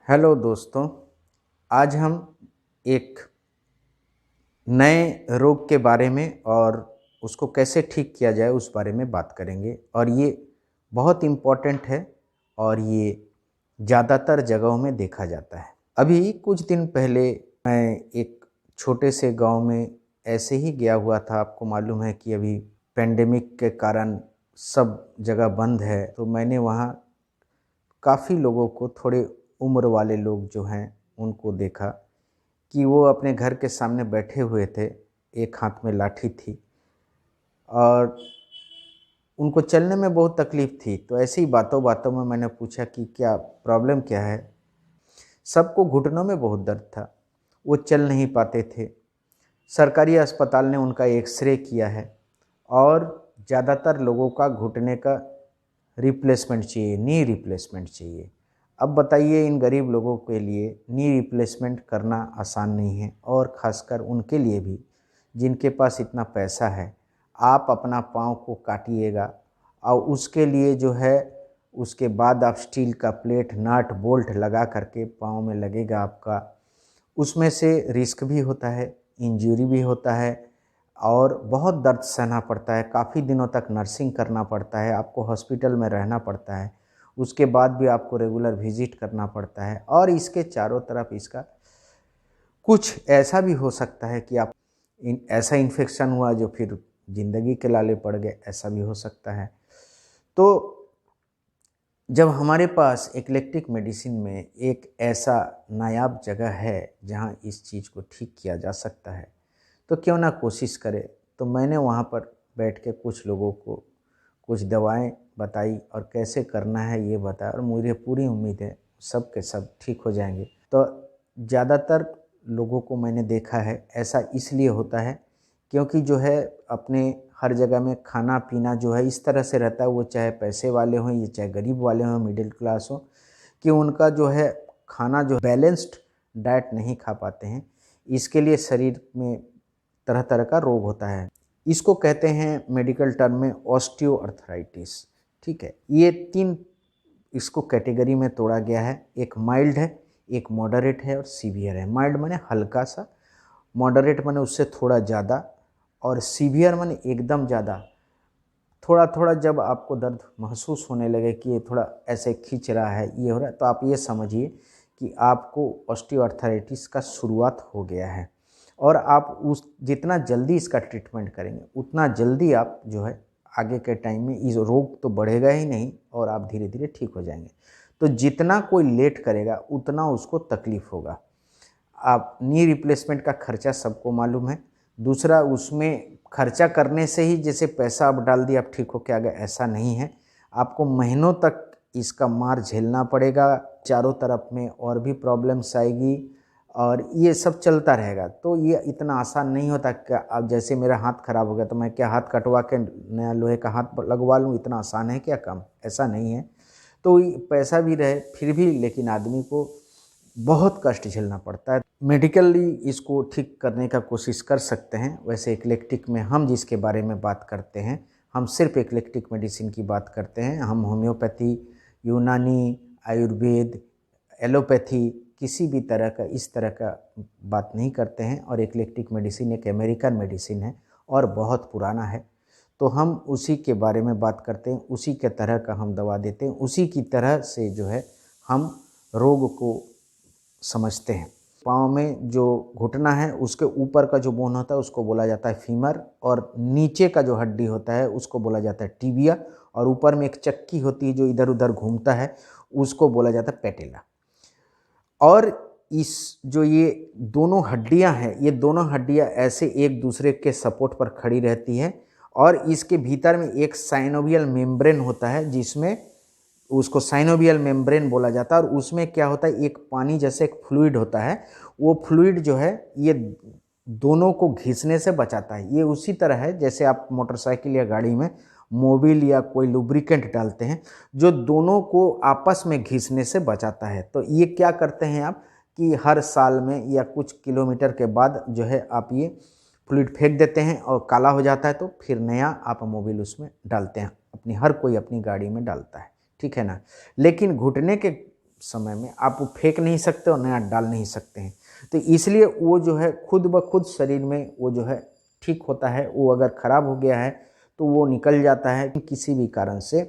Hello दोस्तों, आज हम एक नए रोग के बारे में और उसको कैसे ठीक किया जाए उस बारे में बात करेंगे। और ये बहुत इम्पोर्टेंट है और ये ज़्यादातर जगहों में देखा जाता है। अभी कुछ दिन पहले मैं एक छोटे से गांव में ऐसे ही गया हुआ था। आपको मालूम है कि अभी पेंडेमिक के कारण सब जगह बंद है, तो मैंने वहाँ काफ़ी लोगों को, थोड़े उम्र वाले लोग जो हैं उनको देखा कि वो अपने घर के सामने बैठे हुए थे, एक हाथ में लाठी थी और उनको चलने में बहुत तकलीफ़ थी। तो ऐसी ही बातों बातों में मैंने पूछा कि क्या प्रॉब्लम क्या है। सबको घुटनों में बहुत दर्द था, वो चल नहीं पाते थे। सरकारी अस्पताल ने उनका एक्सरे किया है और ज़्यादातर लोगों का घुटने का रिप्लेसमेंट चाहिए, नी रिप्लेसमेंट चाहिए। अब बताइए, इन गरीब लोगों के लिए नी रिप्लेसमेंट करना आसान नहीं है, और ख़ासकर उनके लिए भी जिनके पास इतना पैसा है। आप अपना पाँव को काटिएगा और उसके लिए जो है उसके बाद आप स्टील का प्लेट, नट बोल्ट लगा करके पाँव में लगेगा आपका। उसमें से रिस्क भी होता है, इंजरी भी होता है और बहुत दर्द सहना पड़ता है। काफ़ी दिनों तक नर्सिंग करना पड़ता है, आपको हॉस्पिटल में रहना पड़ता है। उसके बाद भी आपको रेगुलर विजिट करना पड़ता है और इसके चारों तरफ इसका कुछ ऐसा भी हो सकता है कि आप ऐसा इन्फेक्शन हुआ जो फिर ज़िंदगी के लाले पड़ गए, ऐसा भी हो सकता है। तो जब हमारे पास इक्लेक्टिक मेडिसिन में एक ऐसा नायाब जगह है जहाँ इस चीज़ को ठीक किया जा सकता है, तो क्यों ना कोशिश करें। तो मैंने वहाँ पर बैठ के कुछ लोगों को कुछ दवाएं बताई और कैसे करना है ये बताया, और मुझे पूरी उम्मीद है सब के सब ठीक हो जाएंगे। तो ज़्यादातर लोगों को मैंने देखा है ऐसा इसलिए होता है क्योंकि जो है अपने हर जगह में खाना पीना जो है इस तरह से रहता है, वो चाहे पैसे वाले हों या चाहे गरीब वाले हों, मिडिल क्लास हो, कि उनका जो है खाना जो बैलेंस्ड डाइट नहीं खा पाते हैं। इसके लिए शरीर में तरह तरह का रोग होता है। इसको कहते हैं मेडिकल टर्म में ऑस्टियोआर्थराइटिस। ठीक है, ये तीन इसको कैटेगरी में तोड़ा गया है। एक माइल्ड है, एक मॉडरेट है और सीवियर है। माइल्ड माने हल्का सा, मॉडरेट माने उससे थोड़ा ज़्यादा, और सीवियर माने एकदम ज़्यादा। थोड़ा थोड़ा जब आपको दर्द महसूस होने लगे कि ये थोड़ा ऐसे खींच रहा है, ये हो रहा है, तो आप ये समझिए कि आपको ऑस्टियोआर्थराइटिस का शुरुआत हो गया है। और आप उस जितना जल्दी इसका ट्रीटमेंट करेंगे उतना जल्दी आप जो है आगे के टाइम में इस रोग तो बढ़ेगा ही नहीं और आप धीरे धीरे ठीक हो जाएंगे। तो जितना कोई लेट करेगा उतना उसको तकलीफ़ होगा। आप नी रिप्लेसमेंट का खर्चा सबको मालूम है। दूसरा, उसमें खर्चा करने से ही जैसे पैसा आप डाल दिया आप ठीक हो के आ गए, ऐसा नहीं है। आपको महीनों तक इसका मार झेलना पड़ेगा, चारों तरफ में और भी प्रॉब्लम्स आएगी और ये सब चलता रहेगा। तो ये इतना आसान नहीं होता कि अब जैसे मेरा हाथ खराब हो गया तो मैं क्या हाथ कटवा के नया लोहे का हाथ लगवा लूँ, इतना आसान है क्या काम? ऐसा नहीं है। तो पैसा भी रहे फिर भी लेकिन आदमी को बहुत कष्ट झेलना पड़ता है। मेडिकली इसको ठीक करने का कोशिश कर सकते हैं। वैसे इक्लेक्टिक में हम जिसके बारे में बात करते हैं, हम सिर्फ इक्लेक्टिक मेडिसिन की बात करते हैं। हम होम्योपैथी, यूनानी, आयुर्वेद, एलोपैथी किसी भी तरह का इस तरह का बात नहीं करते हैं। और इक्लेक्टिक मेडिसिन एक अमेरिकन मेडिसिन है और बहुत पुराना है, तो हम उसी के बारे में बात करते हैं। उसी के तरह का हम दवा देते हैं, उसी की तरह से जो है हम रोग को समझते हैं। पाँव में जो घुटना है उसके ऊपर का जो बोन होता है उसको बोला जाता है फीमर, और नीचे का जो हड्डी होता है उसको बोला जाता है टिबिया, और ऊपर में एक चक्की होती है जो इधर उधर घूमता है उसको बोला जाता है पैटेला। और इस जो ये दोनों हड्डियां हैं, ये दोनों हड्डियां ऐसे एक दूसरे के सपोर्ट पर खड़ी रहती है, और इसके भीतर में एक साइनोवियल मेम्ब्रेन होता है जिसमें उसको साइनोवियल मेम्ब्रेन बोला जाता है। और उसमें क्या होता है, एक पानी जैसे एक फ्लूइड होता है, वो फ्लूइड जो है ये दोनों को घिसने से बचाता है। ये उसी तरह है जैसे आप मोटरसाइकिल या गाड़ी में मोबिल या कोई लुब्रिकेंट डालते हैं जो दोनों को आपस में घिसने से बचाता है। तो ये क्या करते हैं आप कि हर साल में या कुछ किलोमीटर के बाद जो है आप ये फ्लूइड फेंक देते हैं और काला हो जाता है, तो फिर नया आप मोबिल उसमें डालते हैं। हर कोई अपनी गाड़ी में डालता है, ठीक है ना। लेकिन घुटने के समय में आप वो फेंक नहीं सकते और नया डाल नहीं सकते हैं। तो इसलिए वो जो है खुद ब खुद शरीर में वो जो है ठीक होता है। वो अगर ख़राब हो गया है तो वो निकल जाता है। किसी भी कारण से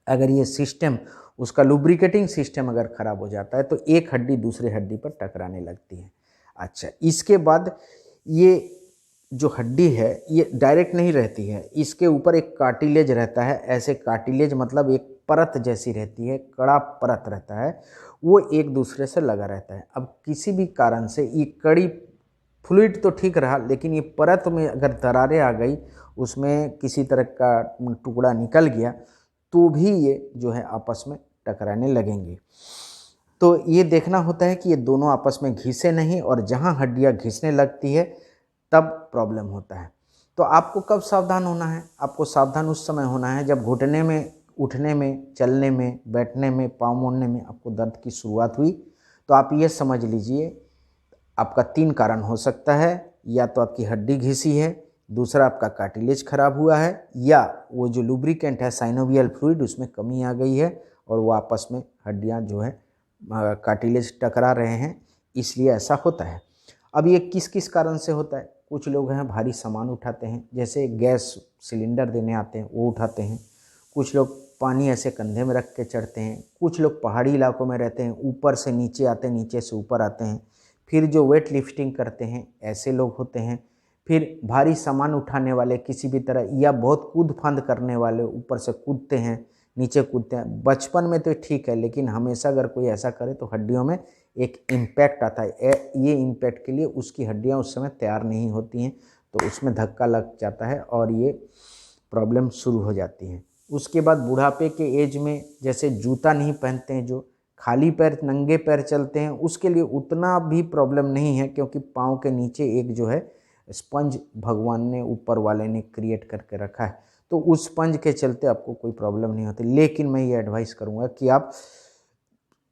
अगर ये सिस्टम, उसका लुब्रिकेटिंग सिस्टम अगर ख़राब हो जाता है तो एक हड्डी दूसरे हड्डी पर टकराने लगती है। अच्छा, इसके बाद ये जो हड्डी है ये डायरेक्ट नहीं रहती है, इसके ऊपर एक कार्टिलेज रहता है। ऐसे कार्टिलेज मतलब एक परत जैसी रहती है, कड़ा परत रहता है, वो एक दूसरे से लगा रहता है। अब किसी भी कारण से ये कड़ी फ्लूइड तो ठीक रहा, लेकिन ये परत में अगर दरारें आ गई, उसमें किसी तरह का टुकड़ा निकल गया, तो भी ये जो है आपस में टकराने लगेंगे। तो ये देखना होता है कि ये दोनों आपस में घिसे नहीं, और जहाँ हड्डियाँ घिसने लगती है तब प्रॉब्लम होता है। तो आपको कब सावधान होना है? आपको सावधान उस समय होना है जब घुटने में, उठने में, चलने में, बैठने में, पाँव मोड़ने में आपको दर्द की शुरुआत हुई। तो आप ये समझ लीजिए आपका 3 कारण हो सकता है। या तो आपकी हड्डी घिसी है, दूसरा आपका कार्टिलेज खराब हुआ है, या वो जो लुब्रिकेंट है साइनोवियल फ्लूइड उसमें कमी आ गई है और वो आपस में हड्डियाँ जो है कार्टिलेज टकरा रहे हैं, इसलिए ऐसा होता है। अब ये किस किस कारण से होता है? कुछ लोग हैं भारी सामान उठाते हैं, जैसे गैस सिलेंडर देने आते हैं वो उठाते हैं। कुछ लोग पानी ऐसे कंधे में रख के चढ़ते हैं। कुछ लोग पहाड़ी इलाकों में रहते हैं, ऊपर से नीचे आते हैं, नीचे से ऊपर आते हैं। फिर जो वेट लिफ्टिंग करते हैं ऐसे लोग होते हैं। फिर भारी सामान उठाने वाले किसी भी तरह, या बहुत कूद फांद करने वाले, ऊपर से कूदते हैं, नीचे कूदते हैं। बचपन में तो ठीक है, लेकिन हमेशा अगर कोई ऐसा करे तो हड्डियों में एक इम्पैक्ट आता है। ये इम्पैक्ट के लिए उसकी हड्डियां उस समय तैयार नहीं होती हैं, तो उसमें धक्का लग जाता है और ये प्रॉब्लम शुरू हो जाती है। उसके बाद बुढ़ापे के एज में जैसे जूता नहीं पहनते हैं, जो खाली पैर नंगे पैर चलते हैं, उसके लिए उतना भी प्रॉब्लम नहीं है, क्योंकि पाँव के नीचे एक जो है स्पंज भगवान ने, ऊपर वाले ने क्रिएट करके रखा है, तो उस स्पंज के चलते आपको कोई प्रॉब्लम नहीं होती। लेकिन मैं ये एडवाइस करूँगा कि आप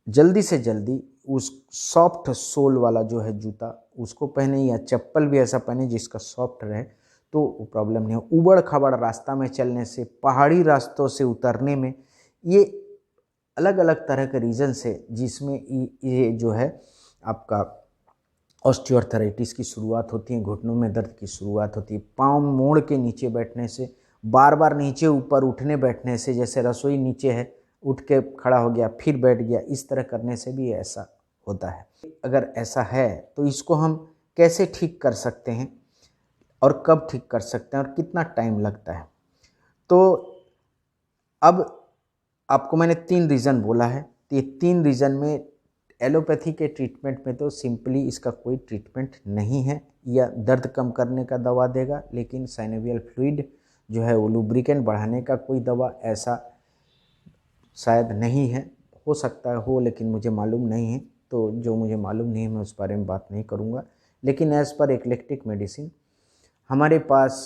जल्दी से जल्दी उस सॉफ्ट सोल वाला जो है जूता उसको पहने, या चप्पल भी ऐसा पहने जिसका सॉफ्ट रहे, तो प्रॉब्लम नहीं हो। उबड़ खाबड़ रास्ता में चलने से, पहाड़ी रास्तों से उतरने में, ये अलग अलग तरह के रीज़न से, जिसमें ये जो है आपका ऑस्टियोआर्थराइटिस की शुरुआत होती है, घुटनों में दर्द की शुरुआत होती है। पाँव मोड़ के नीचे बैठने से, बार बार नीचे ऊपर उठने बैठने से, जैसे रसोई नीचे है, उठ के खड़ा हो गया फिर बैठ गया, इस तरह करने से भी ऐसा होता है। अगर ऐसा है तो इसको हम कैसे ठीक कर सकते हैं और कब ठीक कर सकते हैं और कितना टाइम लगता है? तो अब आपको मैंने 3 रीज़न बोला है, तो ये 3 रीज़न में एलोपैथी के ट्रीटमेंट में तो सिंपली इसका कोई ट्रीटमेंट नहीं है, या दर्द कम करने का दवा देगा, लेकिन साइनोवियल फ्लूइड जो है वो लुब्रिकेंट बढ़ाने का कोई दवा ऐसा शायद नहीं है। हो सकता है हो, लेकिन मुझे मालूम नहीं है। तो जो मुझे मालूम नहीं है मैं उस बारे में बात नहीं करूँगा। लेकिन एज़ पर एक्लेक्टिक मेडिसिन हमारे पास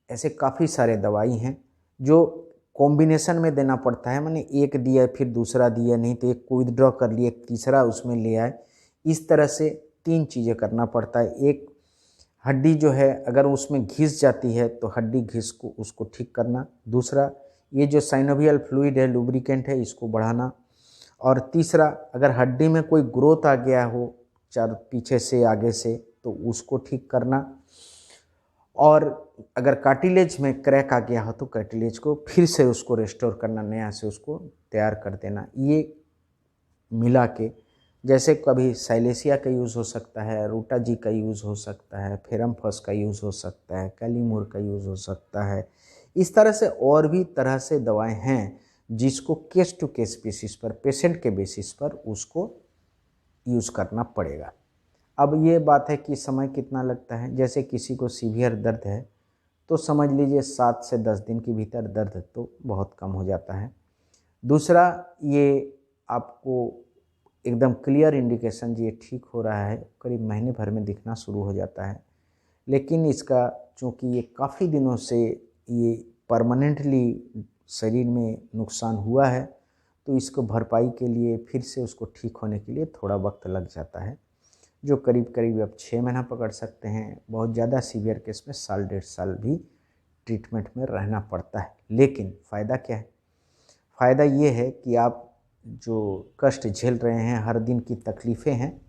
ऐसे काफ़ी सारे दवाई हैं जो कॉम्बिनेशन में देना पड़ता है। मैंने एक दिया फिर दूसरा दिया, नहीं तो एक को विदड्रॉ कर लिए, तीसरा उसमें ले आए, इस तरह से 3 चीज़ें करना पड़ता है। एक, हड्डी जो है अगर उसमें घिस जाती है तो हड्डी घिस को उसको ठीक करना। दूसरा, ये जो साइनोवियल फ्लूइड है, लुब्रिकेंट है, इसको बढ़ाना। और तीसरा, अगर हड्डी में कोई ग्रोथ आ गया हो, चार पीछे से आगे से, तो उसको ठीक करना। और अगर कार्टिलेज में क्रैक आ गया हो तो कार्टिलेज को फिर से उसको रेस्टोर करना, नया से उसको तैयार कर देना। ये मिला के, जैसे कभी साइलेसिया का यूज़ हो सकता है, रूटाजी का यूज़ हो सकता है, फेरमफॉस का यूज़ हो सकता है, कैलीमूर का यूज़ हो सकता है। इस तरह से और भी तरह से दवाएं हैं जिसको केस टू केस बेसिस पर, पेशेंट के बेसिस पर उसको यूज़ करना पड़ेगा। अब ये बात है कि समय कितना लगता है। जैसे किसी को सीवियर दर्द है तो समझ लीजिए 7 से 10 दिन के भीतर दर्द तो बहुत कम हो जाता है। दूसरा, ये आपको एकदम क्लियर इंडिकेशन ये ठीक हो रहा है, करीब महीने भर में दिखना शुरू हो जाता है। लेकिन इसका चूँकि ये काफ़ी दिनों से ये परमानेंटली शरीर में नुकसान हुआ है, तो इसको भरपाई के लिए, फिर से उसको ठीक होने के लिए थोड़ा वक्त लग जाता है, जो करीब करीब अब 6 महीना पकड़ सकते हैं। बहुत ज़्यादा सीवियर केस में साल 1.5 साल भी ट्रीटमेंट में रहना पड़ता है। लेकिन फ़ायदा क्या है? फ़ायदा ये है कि आप जो कष्ट झेल रहे हैं, हर दिन की तकलीफ़ें हैं,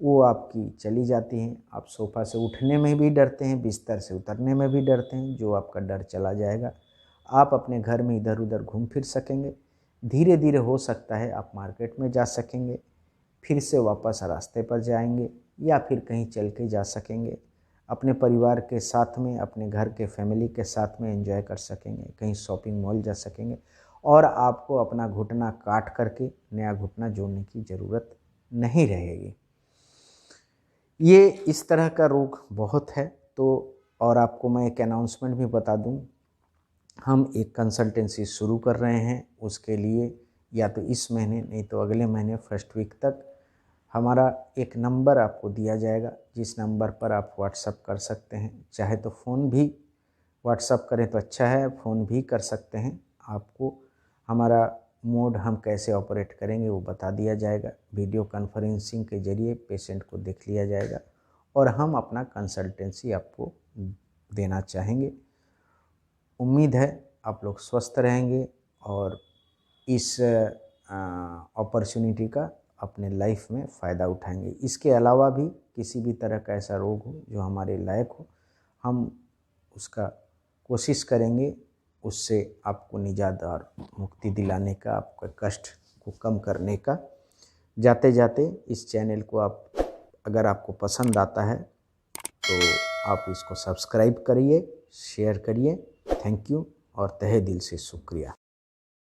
वो आपकी चली जाती हैं। आप सोफ़ा से उठने में भी डरते हैं, बिस्तर से उतरने में भी डरते हैं, जो आपका डर चला जाएगा। आप अपने घर में इधर उधर घूम फिर सकेंगे। धीरे धीरे हो सकता है आप मार्केट में जा सकेंगे, फिर से वापस रास्ते पर जाएंगे, या फिर कहीं चल के जा सकेंगे। अपने परिवार के साथ में, अपने घर के फैमिली के साथ में एंजॉय कर सकेंगे, कहीं शॉपिंग मॉल जा सकेंगे, और आपको अपना घुटना काट करके नया घुटना जोड़ने की ज़रूरत नहीं रहेगी। ये इस तरह का रोग बहुत है। तो और आपको मैं एक अनाउंसमेंट भी बता दूं, हम एक कंसल्टेंसी शुरू कर रहे हैं। उसके लिए या तो इस महीने नहीं तो अगले महीने फर्स्ट वीक तक हमारा एक नंबर आपको दिया जाएगा, जिस नंबर पर आप व्हाट्सअप कर सकते हैं। चाहे तो फ़ोन भी व्हाट्सअप करें तो अच्छा है, फ़ोन भी कर सकते हैं। आपको हमारा मोड हम कैसे ऑपरेट करेंगे वो बता दिया जाएगा। वीडियो कॉन्फ्रेंसिंग के ज़रिए पेशेंट को देख लिया जाएगा और हम अपना कंसल्टेंसी आपको देना चाहेंगे। उम्मीद है आप लोग स्वस्थ रहेंगे और इस अपॉर्चुनिटी का अपने लाइफ में फ़ायदा उठाएंगे। इसके अलावा भी किसी भी तरह का ऐसा रोग हो जो हमारे लायक हो, हम उसका कोशिश करेंगे उससे आपको निजात और मुक्ति दिलाने का, आपके कष्ट को कम करने का। जाते जाते इस चैनल को आप, अगर आपको पसंद आता है तो आप इसको सब्सक्राइब करिए, शेयर करिए। थैंक यू और तहे दिल से शुक्रिया।